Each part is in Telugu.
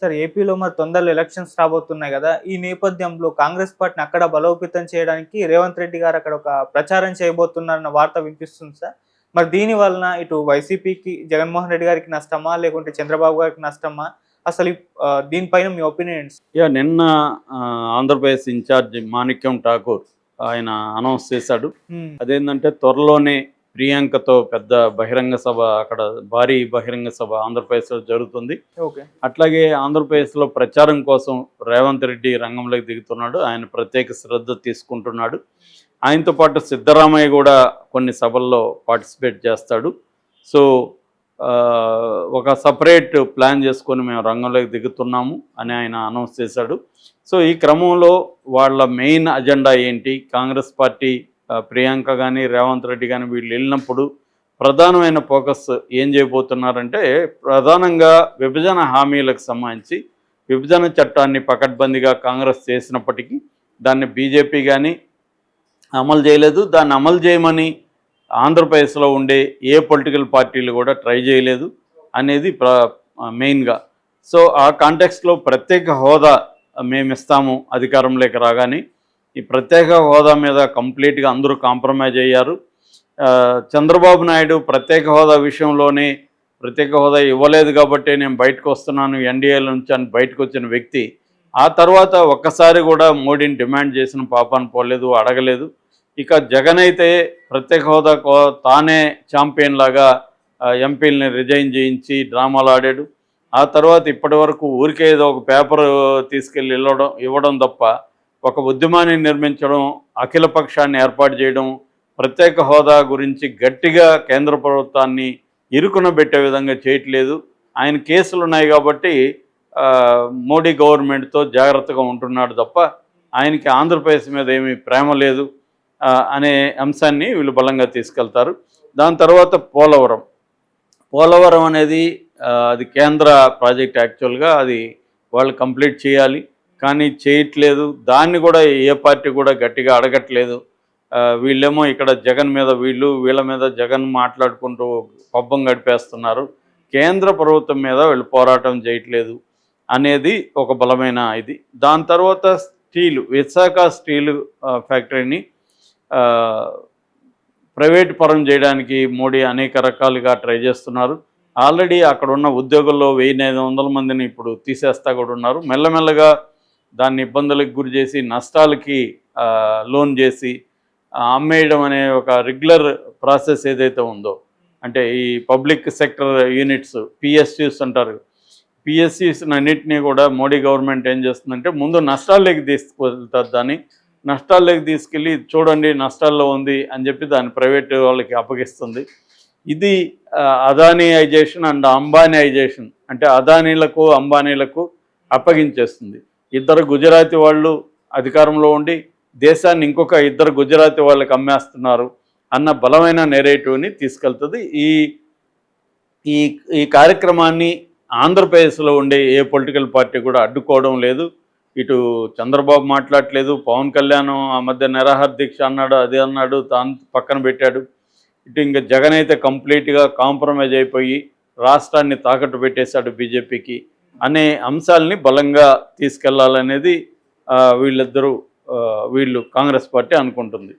సార్ ఏపీలో మరి తొందరలో ఎలక్షన్స్ రాబోతున్నాయి గదా! ఈ నేపథ్యంలో కాంగ్రెస్ పార్టీని అక్కడ బలోపేతం చేయడానికి రేవంత్ రెడ్డి గారు అక్కడ ఒక ప్రచారం చేయబోతున్నారన్న వార్త వినిపిస్తుంది సార్. మరి దీని వలన ఇటు వైసీపీకి జగన్మోహన్ రెడ్డి గారికి నష్టమా? లేకుంటే చంద్రబాబు గారికి నష్టమా? అసలు దీనిపైన మీ ఒపీనియన్ ఏంటి? నిన్న ఆంధ్రప్రదేశ్ ఇన్ఛార్జ్ మాణిక్యం ఠాకూర్ ఆయన అనౌన్స్ చేశాడు. అదేంటంటే త్వరలోనే ప్రియాంకతో పెద్ద బహిరంగ సభ, అక్కడ భారీ బహిరంగ సభ ఆంధ్రప్రదేశ్లో జరుగుతుంది. ఓకే. అట్లాగే ఆంధ్రప్రదేశ్లో ప్రచారం కోసం రేవంత్ రెడ్డి రంగంలోకి దిగుతున్నాడు. ఆయన ప్రత్యేక శ్రద్ధ తీసుకుంటున్నాడు. ఆయనతో పాటు సిద్ధరామయ్య కూడా కొన్ని సభల్లో పార్టిసిపేట్ చేస్తాడు. సో ఒక సపరేట్ ప్లాన్ చేసుకొని మేము రంగంలోకి దిగుతున్నాము అని ఆయన అనౌన్స్ చేశాడు. సో ఈ క్రమంలో వాళ్ళ మెయిన్ అజెండా ఏంటి, కాంగ్రెస్ పార్టీ ప్రియాంక కానీ రేవంత్ రెడ్డి కానీ వీళ్ళు వెళ్ళినప్పుడు ప్రధానమైన ఫోకస్ ఏం చేయబోతున్నారంటే, ప్రధానంగా విభజన హామీలకు సంబంధించి విభజన చట్టాన్ని పకడ్బందీగా కాంగ్రెస్ చేసినప్పటికీ దాన్ని బీజేపీ కానీ అమలు చేయలేదు. దాన్ని అమలు చేయమని ఆంధ్రప్రదేశ్లో ఉండే ఏ పొలిటికల్ పార్టీలు కూడా ట్రై చేయలేదు అనేది మెయిన్గా. సో ఆ కాంటెక్స్ట్లో ప్రత్యేక హోదా మేము ఇస్తాము అధికారంలోకి రాగానే. ఈ ప్రత్యేక హోదా మీద కంప్లీట్గా అందరూ కాంప్రమైజ్ అయ్యారు. చంద్రబాబు నాయుడు ప్రత్యేక హోదా విషయంలోనే ప్రత్యేక హోదా ఇవ్వలేదు కాబట్టి నేను బయటకు వస్తున్నాను ఎన్డీఏల నుంచి అని బయటకు వచ్చిన వ్యక్తి ఆ తర్వాత ఒక్కసారి కూడా మోడీని డిమాండ్ చేసిన పాపాన్ని పోలేదు, అడగలేదు. ఇక జగన్ అయితే ప్రత్యేక హోదా తానే ఛాంపియన్ లాగా ఎంపీలని రిజైన్ చేయించి డ్రామాలు ఆడాడు. ఆ తర్వాత ఇప్పటి వరకు ఊరికే ఏదో ఒక పేపర్ తీసుకెళ్ళి ఇవ్వడం తప్ప ఒక ఉద్యమాన్ని నిర్మించడం, అఖిల పక్షాన్ని ఏర్పాటు చేయడం, ప్రత్యేక హోదా గురించి గట్టిగా కేంద్ర ప్రభుత్వాన్ని ఇరుకున పెట్టే విధంగా చేయట్లేదు. ఆయన కేసులు ఉన్నాయి కాబట్టి మోడీ గవర్నమెంట్తో జాగ్రత్తగా ఉంటున్నాడు తప్ప ఆయనకి ఆంధ్రప్రదేశ్ మీద ఏమీ ప్రేమ లేదు అనే అంశాన్ని వీళ్ళు బలంగా తీసుకెళ్తారు. దాని తర్వాత పోలవరం అనేది అది కేంద్ర ప్రాజెక్ట్, యాక్చువల్గా అది వాళ్ళు కంప్లీట్ చేయాలి కానీ చేయట్లేదు. దాన్ని కూడా ఏ పార్టీ కూడా గట్టిగా అడగట్లేదు. వీళ్ళేమో ఇక్కడ జగన్ మీద వీళ్ళ మీద జగన్ మాట్లాడుకుంటూ పబ్బం గడిపేస్తున్నారు. కేంద్ర ప్రభుత్వం మీద వీళ్ళు పోరాటం చేయట్లేదు అనేది ఒక బలమైన ఇది. దాని తర్వాత విశాఖ స్టీలు ఫ్యాక్టరీని ప్రైవేట్ పరం చేయడానికి మోడీ అనేక రకాలుగా ట్రై చేస్తున్నారు. ఆల్రెడీ అక్కడ ఉన్న ఉద్యోగుల్లో 1500 మందిని ఇప్పుడు తీసేస్తా కూడా ఉన్నారు. మెల్లమెల్లగా దాన్ని ఇబ్బందులకు గురి చేసి నష్టాలకి లోన్ చేసి అమ్మేయడం అనే ఒక రెగ్యులర్ ప్రాసెస్ ఏదైతే ఉందో, అంటే ఈ పబ్లిక్ సెక్టర్ యూనిట్స్ పిఎస్యూస్ అంటారు, పిఎస్యూస్ అన్నింటినీ కూడా మోడీ గవర్నమెంట్ ఏం చేస్తుందంటే ముందు నష్టాల్లోకి తీసుకువెళ్తారు. దాన్ని నష్టాల్లోకి తీసుకెళ్ళి చూడండి నష్టాల్లో ఉంది అని చెప్పి దాన్ని ప్రైవేట్ వాళ్ళకి అప్పగిస్తుంది. ఇది అదానీఐజేషన్ అండ్ అంబానీఐజేషన్, అంటే అదానీలకు అంబానీలకు అప్పగించేస్తుంది. ఇద్దరు గుజరాతీ వాళ్ళు అధికారంలో ఉండి దేశాన్ని ఇంకొక ఇద్దరు గుజరాతీ వాళ్ళకి అమ్మేస్తున్నారు అన్న బలమైన నెరేటివ్ని తీసుకెళ్తుంది. ఈ కార్యక్రమాన్ని ఆంధ్రప్రదేశ్లో ఉండే ఏ పొలిటికల్ పార్టీ కూడా అడ్డుకోవడం లేదు. ఇటు చంద్రబాబు మాట్లాడట్లేదు, పవన్ కళ్యాణ్ ఆ మధ్య నిరాహార దీక్ష అన్నాడు, అది అన్నాడు, తాను పక్కన పెట్టాడు. ఇటు ఇంకా జగన్ అయితే కంప్లీట్గా కాంప్రమైజ్ అయిపోయి రాష్ట్రాన్ని తాకట్టు పెట్టేశాడు బీజేపీకి అనే అంశాలని బలంగా తీసుకెళ్లాలనేది వీళ్ళు కాంగ్రెస్ పార్టీ అనుకుంటుంది.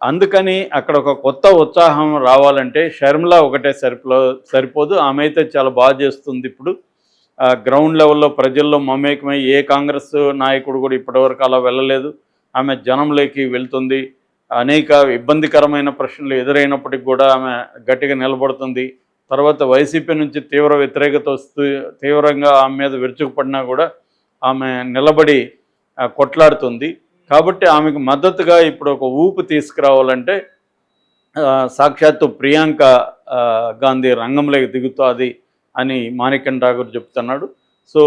అందుకని అక్కడ ఒక కొత్త ఉత్సాహం రావాలంటే షర్మిల ఒకటే సరిపోదు. ఆమె అయితే చాలా బాగా చేస్తుంది. ఇప్పుడు గ్రౌండ్ లెవెల్లో ప్రజల్లో మమేకమై ఏ కాంగ్రెస్ నాయకుడు కూడా ఇప్పటివరకు అలా వెళ్ళలేదు. ఆమె జనంలోకి వెళ్తుంది. అనేక ఇబ్బందికరమైన ప్రశ్నలు ఎదురైనప్పటికి కూడా ఆమె గట్టిగా నిలబడుతుంది. తర్వాత వైసీపీ నుంచి తీవ్ర వ్యతిరేకత వస్తూ తీవ్రంగా ఆమె మీద విరుచుకుపడినా కూడా ఆమె నిలబడి కొట్లాడుతుంది. కాబట్టి ఆమెకు మద్దతుగా ఇప్పుడు ఒక ఊపు తీసుకురావాలంటే సాక్షాత్తు ప్రియాంక గాంధీ రంగంలోకి దిగుతుంది అని మాణిక్యం ఠాకూర్ చెప్తున్నాడు. సో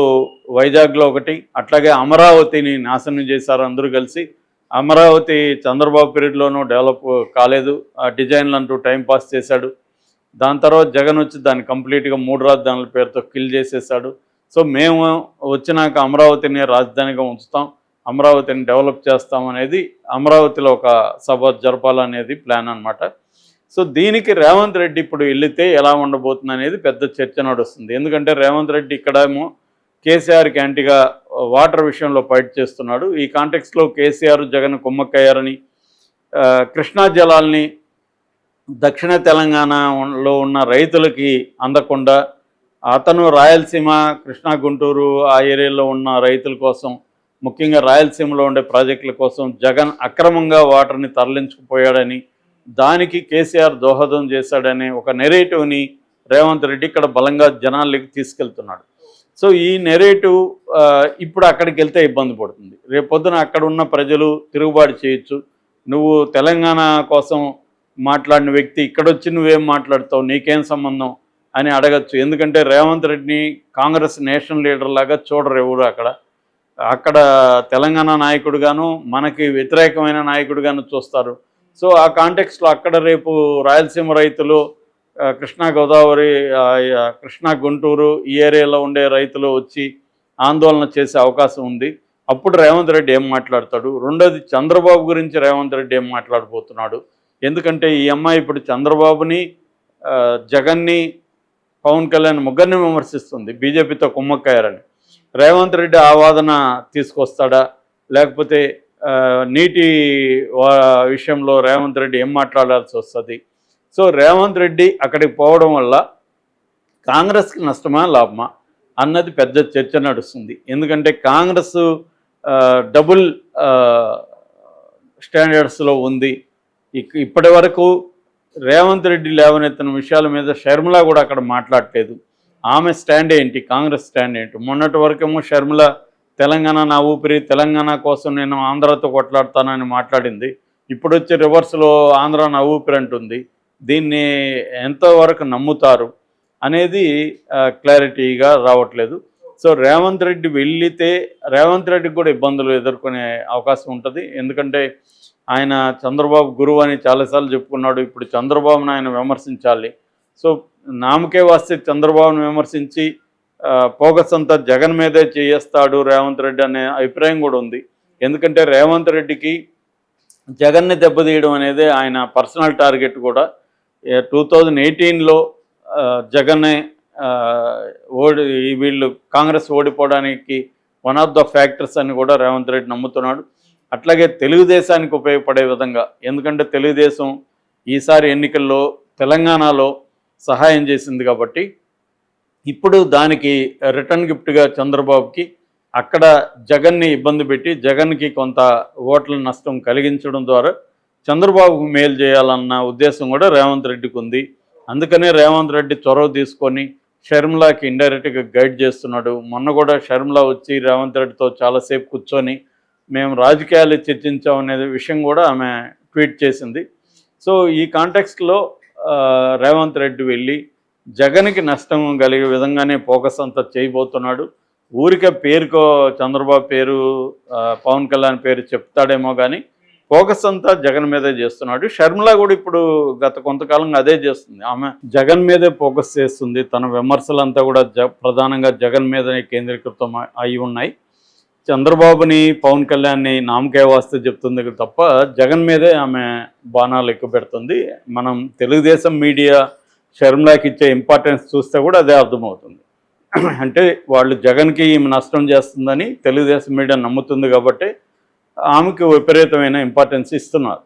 వైజాగ్లో ఒకటి, అట్లాగే అమరావతిని నాశనం చేశారు అందరూ కలిసి. అమరావతి చంద్రబాబు పీరియడ్లోనూ డెవలప్ కాలేదు, ఆ డిజైన్లు అంటూ టైంపాస్ చేశాడు. దాని తర్వాత జగన్ వచ్చి దాన్ని కంప్లీట్గా 3 రాజధానుల పేరుతో కిల్ చేసేసాడు. సో మేము వచ్చినాక అమరావతిని రాజధానిగా ఉంచుతాం, అమరావతిని డెవలప్ చేస్తాం అనేది అమరావతిలో ఒక సభ జరపాలనేది ప్లాన్ అనమాట. సో దీనికి రేవంత్ రెడ్డి ఇప్పుడు వెళితే ఎలా ఉండబోతుంది అనేది పెద్ద చర్చ నడుస్తుంది. ఎందుకంటే రేవంత్ రెడ్డి ఇక్కడేమో కేసీఆర్కి యాంటీగా వాటర్ విషయంలో ఫైట్ చేస్తున్నాడు. ఈ కాంటెక్స్లో కేసీఆర్ జగన్ కుమ్మక్కయ్యారని, కృష్ణా జలాల్ని దక్షిణ తెలంగాణలో ఉన్న రైతులకి అందకుండా అతను రాయలసీమ, కృష్ణా, గుంటూరు ఆ ఏరియాలో ఉన్న రైతుల కోసం, ముఖ్యంగా రాయలసీమలో ఉండే ప్రాజెక్టుల కోసం జగన్ అక్రమంగా వాటర్ని తరలించుకుపోయాడని, దానికి కేసీఆర్ దోహదం చేశాడని ఒక నెరేటివ్ని రేవంత్ రెడ్డి ఇక్కడ బలంగా జనాల్లోకి తీసుకెళ్తున్నాడు. సో ఈ నెరేటివ్ ఇప్పుడు అక్కడికి వెళ్తే ఇబ్బంది పడుతుంది. రేపొద్దున అక్కడ ఉన్న ప్రజలు తిరుగుబాటు చేయొచ్చు. నువ్వు తెలంగాణ కోసం మాట్లాడిన వ్యక్తి ఇక్కడొచ్చి నువ్వేం మాట్లాడతావు, నీకేం సంబంధం అని అడగచ్చు. ఎందుకంటే రేవంత్ రెడ్డిని కాంగ్రెస్ నేషనల్ లీడర్ లాగా చూడరు ఎవరు అక్కడ తెలంగాణ నాయకుడుగాను, మనకి వ్యతిరేకమైన నాయకుడుగాను చూస్తారు. సో ఆ కాంటెక్స్లో అక్కడ రేపు రాయలసీమ రైతులు, కృష్ణా గోదావరి, కృష్ణా గుంటూరు ఈ ఏరియాలో ఉండే రైతులు వచ్చి ఆందోళన చేసే అవకాశం ఉంది. అప్పుడు రేవంత్ రెడ్డి ఏం మాట్లాడతాడు? రెండోది, చంద్రబాబు గురించి రేవంత్ రెడ్డి ఏం మాట్లాడబోతున్నాడు? ఎందుకంటే ఈ అమ్మాయి ఇప్పుడు చంద్రబాబుని, జగన్ని, పవన్ కళ్యాణ్ ముగ్గురిని విమర్శిస్తుంది బీజేపీతో కుమ్మక్కయ్యారని. రేవంత్ రెడ్డి ఆ వాదన తీసుకొస్తాడా? లేకపోతే నీటి విషయంలో రేవంత్ రెడ్డి ఏం మాట్లాడాల్సి వస్తుంది? సో రేవంత్ రెడ్డి అక్కడికి పోవడం వల్ల కాంగ్రెస్కి నష్టమా లాభమా అన్నది పెద్ద చర్చ నడుస్తుంది. ఎందుకంటే కాంగ్రెస్ డబుల్ స్టాండర్డ్స్లో ఉంది. ఇప్పటి వరకు రేవంత్ రెడ్డి లేవనెత్తిన విషయాల మీద షర్మిల కూడా అక్కడ మాట్లాడలేదు. ఆమె స్టాండ్ ఏంటి, కాంగ్రెస్ స్టాండ్ ఏంటి? మొన్నటి వరకేమో షర్మిల తెలంగాణ నా ఊపిరి, తెలంగాణ కోసం నేను ఆంధ్రాతో కొట్లాడతానని మాట్లాడింది. ఇప్పుడు వచ్చే రివర్స్లో ఆంధ్ర నా ఊపిరి అంటుంది. దీన్ని ఎంతవరకు నమ్ముతారు అనేది క్లారిటీగా రావట్లేదు. సో రేవంత్ రెడ్డి వెళ్తే రేవంత్ రెడ్డికి కూడా ఇబ్బందులు ఎదుర్కొనే అవకాశం ఉంటుంది. ఎందుకంటే ఆయన చంద్రబాబు గురువు అని చాలాసార్లు చెప్పుకున్నాడు. ఇప్పుడు చంద్రబాబును ఆయన విమర్శించాలి. సో నామకే వస్తే చంద్రబాబును విమర్శించి ఫోకస్ అంతా జగన్ మీదే చేస్తాడు రేవంత్ రెడ్డి అనే అభిప్రాయం కూడా ఉంది. ఎందుకంటే రేవంత్ రెడ్డికి జగన్ని దెబ్బతీయడం అనేది ఆయన పర్సనల్ టార్గెట్ కూడా. 2018లో జగన్నే వీళ్ళు కాంగ్రెస్ ఓడిపోవడానికి వన్ ఆఫ్ ద ఫ్యాక్టర్స్ అని కూడా రేవంత్ రెడ్డి నమ్ముతున్నాడు. అట్లాగే తెలుగుదేశానికి ఉపయోగపడే విధంగా, ఎందుకంటే తెలుగుదేశం ఈసారి ఎన్నికల్లో తెలంగాణలో సహాయం చేసింది కాబట్టి ఇప్పుడు దానికి రిటర్న్ గిఫ్ట్గా చంద్రబాబుకి అక్కడ జగన్ని ఇబ్బంది పెట్టి జగన్కి కొంత ఓట్ల నష్టం కలిగించడం ద్వారా చంద్రబాబుకు మేలు చేయాలన్న ఉద్దేశం కూడా రేవంత్ రెడ్డికి ఉంది. అందుకనే రేవంత్ రెడ్డి చొరవ తీసుకొని షర్మిలాకి ఇండైరెక్ట్గా గైడ్ చేస్తున్నాడు. మొన్న కూడా షర్మిల వచ్చి రేవంత్ రెడ్డితో చాలాసేపు కూర్చొని మేము రాజకీయాలు చర్చించామనే విషయం కూడా ఆమె ట్వీట్ చేసింది. సో ఈ కాంటెక్స్ట్లో రేవంత్ రెడ్డి వెళ్ళి జగన్కి నష్టం కలిగే విధంగానే ఫోకస్ అంతా చేయబోతున్నాడు. ఊరికే పేరుకో చంద్రబాబు పేరు, పవన్ కళ్యాణ్ పేరు చెప్తాడేమో కానీ ఫోకస్ అంతా జగన్ మీదే చేస్తున్నాడు. షర్మిల కూడా ఇప్పుడు గత కొంతకాలంగా అదే చేస్తుంది. ఆమె జగన్ మీదే ఫోకస్ చేస్తుంది. తన విమర్శలంతా కూడా ప్రధానంగా జగన్ మీదనే కేంద్రీకృతం అయి ఉన్నాయి. చంద్రబాబుని, పవన్ కళ్యాణ్ని నామకే వాస్తే చెప్తుంది తప్ప జగన్ మీదే ఆమె బాణాలు ఎక్కువ పెడుతుంది. మనం తెలుగుదేశం మీడియా షర్మిలాకి ఇచ్చే ఇంపార్టెన్స్ చూస్తే కూడా అదే అర్థమవుతుంది. అంటే వాళ్ళు జగన్కి ఈమె నష్టం చేస్తుందని తెలుగుదేశం మీడియా నమ్ముతుంది కాబట్టి ఆమెకు విపరీతమైన ఇంపార్టెన్స్ ఇస్తున్నారు.